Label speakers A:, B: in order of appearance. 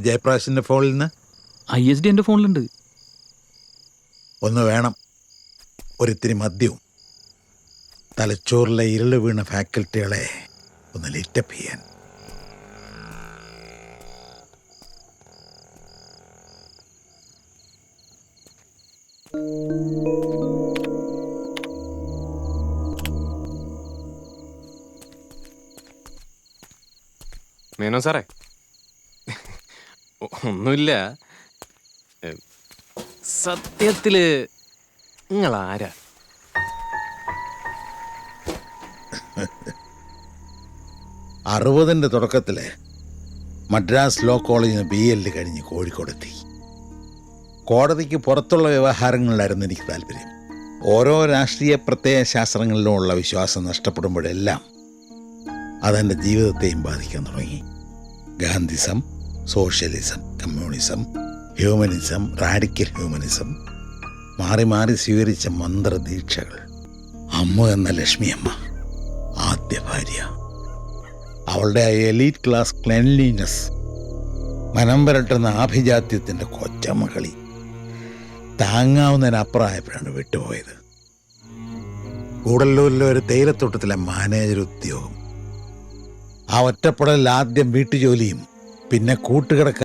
A: ജയപ്രകാശിന്റെ ഫോണിൽ നിന്ന്?
B: ISD എൻ്റെ ഫോണിലുണ്ട്.
A: ഒന്ന് വേണം, ഒരിത്തിരി മദ്യവും. തലച്ചോറിലെ ഇരുള് വീണ ഫാക്കൽറ്റികളെ ഒന്ന് ലിറ്റപ്പ് ചെയ്യാൻ.
C: മേനോ സാറേ, ഒന്നുമില്ല. സത്യത്തില് നിങ്ങൾ ആരാ?
A: അറുപതിൻ്റെ തുടക്കത്തിൽ മദ്രാസ് ലോ കോളേജിൽ നിന്ന് BL കഴിഞ്ഞ് കോഴിക്കോടെത്തി. കോടതിക്ക് പുറത്തുള്ള വ്യവഹാരങ്ങളിലായിരുന്നു എനിക്ക് താല്പര്യം. ഓരോ രാഷ്ട്രീയ പ്രത്യയ ശാസ്ത്രങ്ങളിലുമുള്ള വിശ്വാസം നഷ്ടപ്പെടുമ്പോഴെല്ലാം അതെൻ്റെ ജീവിതത്തെയും ബാധിക്കാൻ തുടങ്ങി. Gandhism, socialism, communism, humanism, radical humanism, മാറി മാറി സ്വീകരിച്ച മന്ത്രദീക്ഷകൾ. അമ്മ എന്ന ലക്ഷ്മിയമ്മ, ആദ്യ ഭാര്യ, അവളുടെ ആ എലീറ്റ് ക്ലാസ് ക്ലെൻലിനെസ്, മനം പുരട്ടുന്ന ആഭിജാത്യത്തിൻ്റെ കൊച്ചമകളി, താങ്ങാവുന്നതിനപ്പുറമായപ്പോഴാണ് വിട്ടുപോയത്. കൂടല്ലൂരിലെ ഒരു തേയിലത്തോട്ടത്തിലെ മാനേജർ ഉദ്യോഗം. ആ ഒറ്റപ്പെടലിൽ ആദ്യം വീട്ടുജോലിയും പിന്നെ കൂട്ടുകിടക്ക